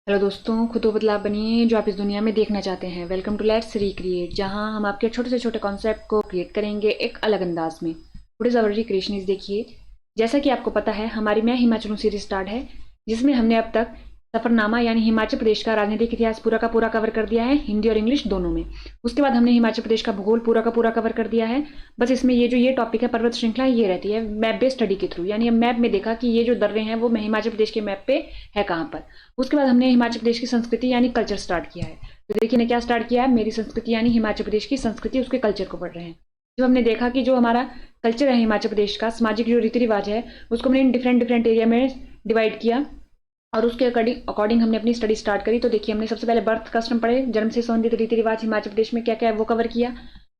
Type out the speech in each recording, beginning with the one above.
Hello दोस्तों, खुद वो बदलाव बनिए जो आप इस दुनिया में देखना चाहते हैं। वेलकम टू लेट्स रिक्रिएट, जहां हम आपके छोटे से छोटे कॉन्सेप्ट को क्रिएट करेंगे एक अलग अंदाज में। टुडेज आवर रिक्रिएशन इज देखिए, जैसा कि आपको पता है हमारी मैं हिमाचल सीरीज स्टार्ट है, जिसमें हमने अब तक सफरनामा यानी हिमाचल प्रदेश का राजनीतिक इतिहास पूरा का पूरा कवर कर दिया है, हिंदी और इंग्लिश दोनों में। उसके बाद हमने हिमाचल प्रदेश का भूगोल पूरा का पूरा कवर कर दिया है। बस इसमें ये टॉपिक है पर्वत श्रृंखला, ये रहती है मैप बेस्ड स्टडी के थ्रू, यानी हम मैप में देखा कि ये जो दर्रे हैं वो हिमाचल प्रदेश के मैप पे है कहाँ पर। उसके बाद हमने हिमाचल प्रदेश की संस्कृति यानी कल्चर स्टार्ट किया है। तो देखिए ने क्या स्टार्ट किया है, मेरी संस्कृति यानी हिमाचल प्रदेश की संस्कृति, उसके कल्चर को पढ़ रहे हैं। जब हमने देखा कि जो हमारा कल्चर है हिमाचल प्रदेश का, सामाजिक जो रीति रिवाज है, उसको हमने डिफरेंट डिफरेंट एरिया में डिवाइड किया और उसके अकॉर्डिंग हमने अपनी स्टडी स्टार्ट करी। तो देखिए हमने सबसे पहले बर्थ कस्टम पढ़े, जन्म से संबंधित रीति रिवाज हिमाचल प्रदेश में क्या क्या है वो कवर किया।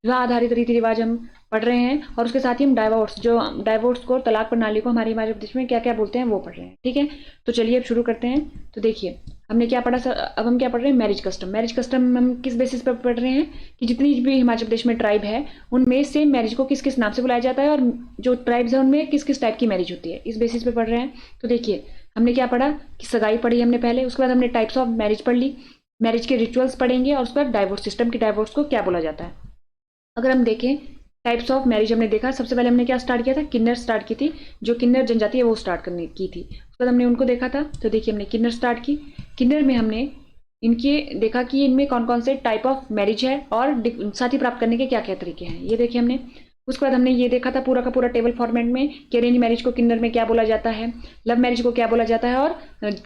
विवाह आधारित रीति रिवाज हम पढ़ रहे हैं और उसके साथ ही हम डाइवोर्स को, तलाक प्रणाली को हमारे हिमाचल प्रदेश में क्या क्या बोलते हैं वो पढ़ रहे हैं। ठीक है, तो चलिए अब शुरू करते हैं। तो देखिए हमने क्या पढ़ा, अब हम क्या पढ़ रहे हैं, मैरिज कस्टम। मैरिज कस्टम हम किस बेसिस पर पढ़ रहे हैं कि जितनी भी हिमाचल प्रदेश में ट्राइब है उनमें से मैरिज को किस किस नाम से बुलाया जाता है और जो ट्राइब्स है उनमें किस किस टाइप की मैरिज होती है, इस बेसिस पे पढ़ रहे हैं। तो देखिए हमने क्या पढ़ा कि सगाई पढ़ी हमने पहले, उसके बाद हमने टाइप्स ऑफ मैरिज पढ़ ली, मैरिज के रिचुअल्स पढ़ेंगे और उसके बाद डाइवोर्स सिस्टम की डाइवोर्स को क्या बोला जाता है। अगर हम देखें टाइप्स ऑफ मैरिज हमने देखा, सबसे पहले हमने क्या स्टार्ट किया था, किन्नर स्टार्ट की थी, जो किन्नर जनजाति है वो स्टार्ट करने की थी। उसके बाद हमने उनको देखा था। तो देखिए हमने किन्नर स्टार्ट की, किन्नर में हमने इनके देखा कि इनमें कौन कौन से टाइप ऑफ मैरिज है और साथी प्राप्त करने के क्या क्या तरीके हैं, ये देखिए हमने। उसके बाद हमने ये देखा था पूरा का पूरा टेबल फॉर्मेट में कि अरेंज मैरिज को किन्नर में क्या बोला जाता है, लव मैरिज को क्या बोला जाता है और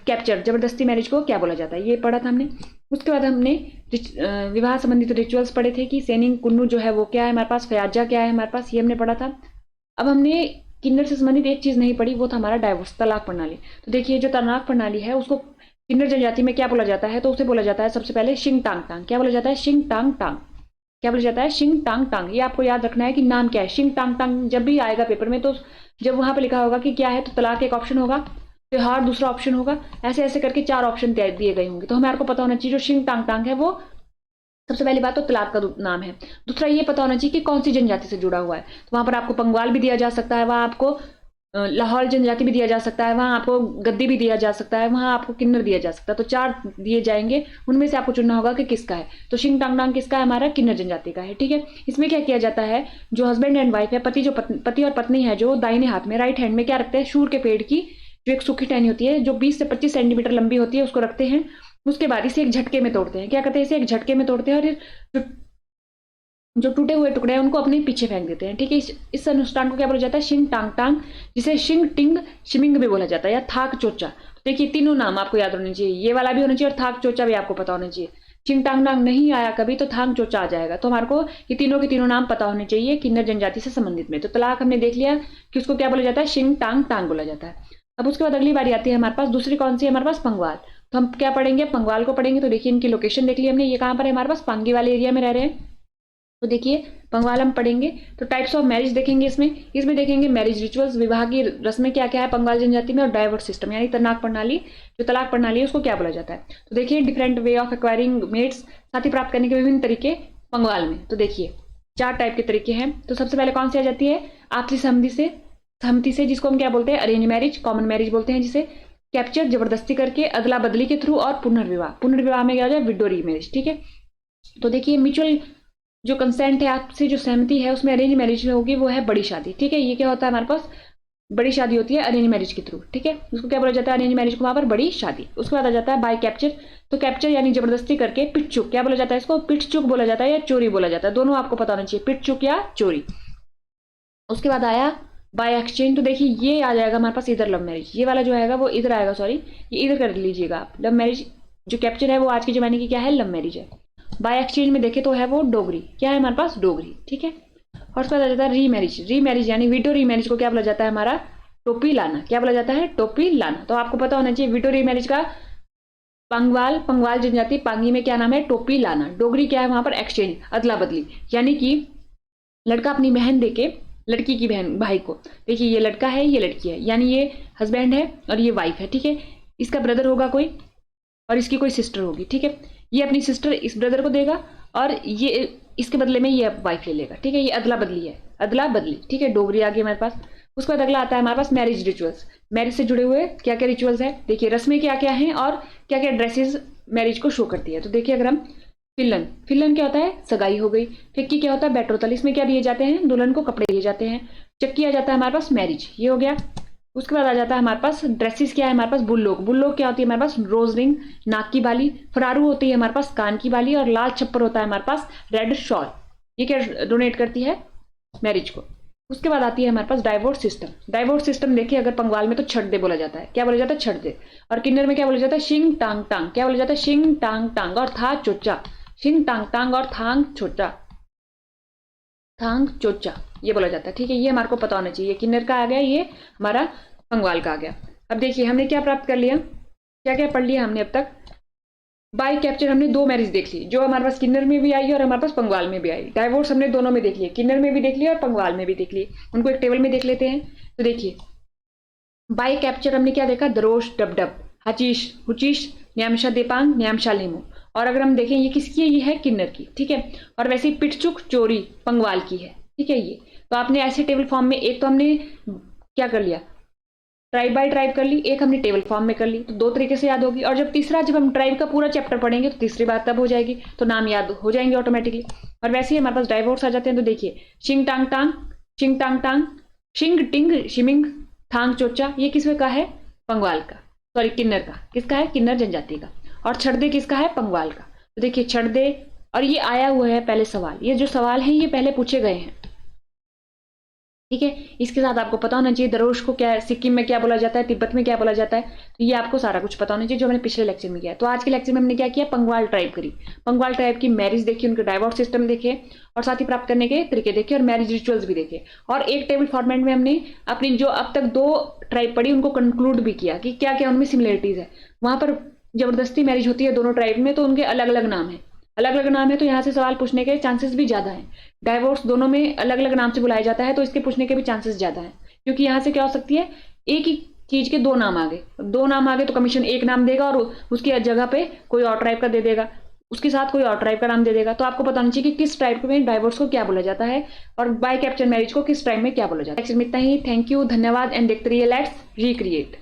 कैप्चर जबरदस्ती मैरिज को क्या बोला जाता है, ये पढ़ा था हमने। उसके बाद हमने विवाह संबंधित रिचुअल्स पढ़े थे कि सेनिंग कुन्नू जो है वो क्या है हमारे पास, फयाजा क्या है हमारे पास, ये हमने पढ़ा था। अब हमने किन्नर से संबंधित एक चीज नहीं पढ़ी, वो था हमारा डाइवोर्स, तलाक प्रणाली। तो देखिए जो तलाक प्रणाली है उसको किन्नर जनजाति में क्या बोला जाता है, तो उसे बोला जाता है सबसे पहले शिंग टांग टांग। क्या बोला जाता है, शिंग टांग टांग। क्या बोला जाता है, शिंग टांग टांग। ये आपको याद रखना है कि नाम क्या है शिंग टांग टांग। जब भी आएगा पेपर में तो जब वहां पे लिखा होगा कि क्या है, तो तलाक एक ऑप्शन होगा, त्योहार दूसरा ऑप्शन होगा, ऐसे ऐसे करके 4 ऑप्शन दिए गए होंगे। तो हमें आपको पता होना चाहिए जो शिंग टांग टांग है वो सबसे पहली बात तो तलाक का नाम है। दूसरा ये पता होना चाहिए कि कौन सी जनजाति से जुड़ा हुआ है। तो वहां पर आपको पंगवाल भी दिया जा सकता है, वहां आपको लाहौल जनजाति भी दिया जा सकता है, वहां आपको गद्दी भी दिया जा सकता है, वहां आपको किन्नर दिया जा सकता है। तो 4 दिए जाएंगे, उनमें से आपको चुनना होगा कि किसका है। तो शिंग टांग टांग किसका है, हमारा किन्नर जनजाति का है। ठीक है, इसमें क्या किया जाता है, जो हस्बैंड एंड वाइफ है, पति और पत्नी है, जो दाहिने हाथ में राइट हैंड में क्या रखते हैं, शूर के पेड़ की जो एक सूखी टहनी होती है जो 20 से 25 सेंटीमीटर लंबी होती है उसको रखते हैं। उसके बाद इसे एक झटके में तोड़ते हैं। क्या करते हैं, इसे एक झटके में तोड़ते हैं और जो जो टूटे हुए टुकड़े हैं उनको अपने पीछे फेंक देते हैं। ठीक है, इस अनुष्ठान को क्या बोला जाता है, शिंग टांग टांग, जिसे शिंग टिंग शिमिंग भी बोला जाता है, या थाक चोचा। तो देखिए तीनों नाम आपको याद होने चाहिए, ये वाला भी होना चाहिए और थाक चोचा भी आपको पता होना चाहिए। शिंग टांग टांग नहीं आया कभी तो थांग चोचा आ जाएगा। तो हमारे को ये तीनों के तीनों नाम पता होने चाहिए किन्नर जनजाति से संबंधित में। तो तलाक हमने देख लिया कि उसको क्या बोला जाता है, शिंग टांग टांग बोला जाता है। अब उसके बाद अगली बारी आती है हमारे पास, दूसरी कौन सी है हमारे पास, पंगवाल। तो हम क्या पढ़ेंगे, पंगवाल को पढ़ेंगे। तो देखिए इनकी लोकेशन देख ली हमने, ये कहाँ पर है हमारे पास, पांगी वाले एरिया में रह रहे हैं। तो देखिए पंगवाल हम पढ़ेंगे। तो टाइप्स ऑफ मैरिज देखेंगे, इसमें देखेंगे मैरिज रिचुअल्स, विवाह की रस्में क्या क्या है पंगवाल जनजाति में, और डाइवोर्स सिस्टम यानी तलाक प्रणाली, जो तलाक प्रणाली है उसको क्या बोला जाता है। तो देखिए different way of acquiring mates, साथी प्राप्त करने के विभिन्न तरीके पंगवाल में। तो देखिए 4 टाइप के तरीके हैं। तो सबसे पहले कौन सी आ जाती है, आपसी सहमति से, जिसको हम क्या बोलते हैं, अरेंज मैरिज, कॉमन मैरिज बोलते हैं जिसे, कैप्चर जबरदस्ती करके, अदला बदली के थ्रू, और पुनर्विवाह में क्या हो जाए, विडो रीमैरिज। ठीक है, तो देखिए म्यूचुअल जो कंसेंट है, आपसे जो सहमति है, उसमें अरेंज मैरिज होगी, वो है बड़ी शादी। ठीक है, ये क्या होता है हमारे पास, बड़ी शादी होती है अरेंज मैरिज के थ्रू। ठीक है, उसको क्या बोला जाता है, अरेंज मैरिज को वहां पर बड़ी शादी। उसके बाद आ जाता है बाय कैप्चर। तो कैप्चर यानी जबरदस्ती करके, पिटचुक क्या बोला जाता है, इसको पिटचुक बोला जाता है या चोरी बोला जाता है, दोनों आपको पता होना चाहिए, पिटचुक या चोरी। उसके बाद आया बाय एक्सचेंज। तो देखिए ये आ जाएगा हमारे पास इधर लव मैरिज, ये वाला जो आएगा वो इधर आएगा, सॉरी ये इधर कर लीजिएगा आप। लव मैरिज जो कैप्चर है वो आज के जमाने की क्या है, लव मैरिज है। बाय एक्सचेंज में देखे तो है वो डोगरी, क्या है हमारे पास, डोगरी। ठीक है, और उसके बाद आ जाता है रीमैरिज यानी विडो रीमैरिज को क्या बोला जाता है हमारा, टोपी लाना। क्या बोला जाता है, टोपी लाना। तो आपको पता होना चाहिए विडो रीमैरिज का पंगवाल जनजाति पांगी में क्या नाम है, टोपी लाना। डोगरी क्या है वहां पर, एक्सचेंज, अदला बदली, यानी कि लड़का अपनी बहन देके लड़की की बहन भाई को, देखिए ये लड़का है ये लड़की है, यानी ये हस्बैंड है और ये वाइफ है। ठीक है, इसका ब्रदर होगा कोई और इसकी कोई सिस्टर होगी। ठीक है, ये अपनी सिस्टर इस ब्रदर को देगा और ये इसके बदले में ये वाइफ ले लेगा। ठीक है, ये अदला बदली है, अदला बदली। ठीक है, डोगरी आ गई हमारे पास। उसके बाद अगला आता है हमारे पास मैरिज रिचुअल्स। मैरिज से जुड़े हुए क्या क्या रिचुअल्स है, देखिए रस्में क्या क्या हैं और क्या क्या ड्रेसेस मैरिज को शो करती है। तो देखिए अगर हम फिल्लन, फिल्लन क्या होता है, सगाई हो गई। फिक्की क्या होता है, बेट्रोतल, इसमें क्या दिए जाते हैं, दुल्हन को कपड़े दिए जाते हैं। चक्की आ जाता है हमारे पास मैरिज, ये हो गया। उसके बाद आ जाता है हमारे पास ड्रेसेस, क्या है हमारे पास, बुल्लोक, बुल्लोक क्या होती है हमारे पास, रोज रिंग, नाक की बाली। फरारू होती है हमारे पास कान की बाली, और लाल छप्पर होता है हमारे पास रेड शॉल। ये क्या डोनेट करती है, मैरिज को। उसके बाद आती है हमारे पास डाइवोर्स सिस्टम। डाइवोर्स सिस्टम देखिए अगर पंगवाल में तो छठ दे बोला जाता है, क्या बोला जाता है, छठ दे। और किन्नर में क्या बोला जाता है, शिंग टांग टांग, क्या बोला जाता है, शिंग टांग टांग। और था चोचा, शिंग टांग टांग और थांग चोचा, थांग चोचा, ये बोला जाता है। ठीक है, ये हमारे को पता होना चाहिए। किन्नर का आ गया, ये हमारा पंगवाल का आ गया। अब देखिए हमने क्या प्राप्त कर लिया, क्या क्या पढ़ लिया हमने अब तक। बाय कैप्चर हमने दो मैरिज देख ली, जो हमारे पास किन्नर में भी आई और हमारे पास पंगवाल में भी आई। डाइवोर्स हमने दोनों में देख लिया, किन्नर में भी देख लिया और पंगवाल में भी देख लिया। उनको एक टेबल में देख लेते हैं। तो देखिए बाय कैप्चर हमने क्या देखा, दरोश, डबडब, हचीश, हुचीश, न्यामशा देपांग, न्यामशा लेमो। और अगर हम देखें ये किसकी है, ये है किन्नर की। ठीक है, और वैसे ही पिटचुक चोरी पंगवाल की है। ठीक है, ये तो आपने ऐसे टेबल फॉर्म में, एक तो हमने क्या कर लिया, ट्राइब बाय ट्राइब कर ली, एक हमने टेबल फॉर्म में कर ली। तो दो तरीके से याद होगी। और जब तीसरा, जब हम ट्राइब का पूरा चैप्टर पढ़ेंगे तो तीसरी बात तब हो जाएगी, तो नाम याद हो जाएंगे ऑटोमेटिकली। और वैसे ही हमारे पास डाइवोर्स आ जाते हैं। तो देखिए शिंग टांग टांग, शिंग टांग टांग, शिंग टिंग शिमिंग, थांग चोचा, ये किसमें का है, पंगवाल का, सॉरी किन्नर का। किसका है, किन्नर जनजाति का। और छड़दे किसका है, पंगवाल का। तो देखिए छड़दे, और ये आया हुआ है पहले सवाल, ये जो सवाल है ये पहले पूछे गए हैं। ठीक है, इसके साथ आपको पता होना चाहिए दरोश को क्या, सिक्किम में क्या बोला जाता है, तिब्बत में क्या बोला जाता है। तो ये आपको सारा कुछ पता होना चाहिए, जो मैंने पिछले लेक्चर में किया। तो आज के लेक्चर में हमने क्या किया, पंगवाल ट्राइब करी, पंगवाल ट्राइब की मैरिज देखी, उनके डाइवोर्स सिस्टम देखे, और साथ ही प्राप्त करने के तरीके देखे, और मैरिज रिचुअल्स भी देखे। और एक टेबल फॉर्मेट में हमने अपनी जो अब तक दो ट्राइब पढ़ी उनको कंक्लूड भी किया कि क्या क्या उनमें सिमिलरिटीज है। वहां पर जबरदस्ती मैरिज होती है दोनों ट्राइब में, तो उनके अलग अलग नाम है, अलग अलग नाम है, तो यहाँ से सवाल पूछने के चांसेस भी ज्यादा हैं। डाइवोर्स दोनों में अलग अलग नाम से बुलाया जाता है, तो इसके पूछने के भी चांसेस ज्यादा हैं। क्योंकि यहाँ से क्या हो सकती है, एक ही चीज के दो नाम आ गए, दो नाम आ गए तो कमीशन एक नाम देगा और उसकी जगह पे कोई और ट्राइब का दे देगा, उसके साथ कोई और ट्राइब का नाम दे देगा। तो आपको बताना चाहिए कि किस ट्राइब में डाइवोर्स को क्या बोला जाता है और बाय कैप्चर मैरिज को किस ट्राइब में क्या बोला जाता है। इतना ही, थैंक यू, धन्यवाद, एंड देखते रहिए लेट्स रिक्रिएट।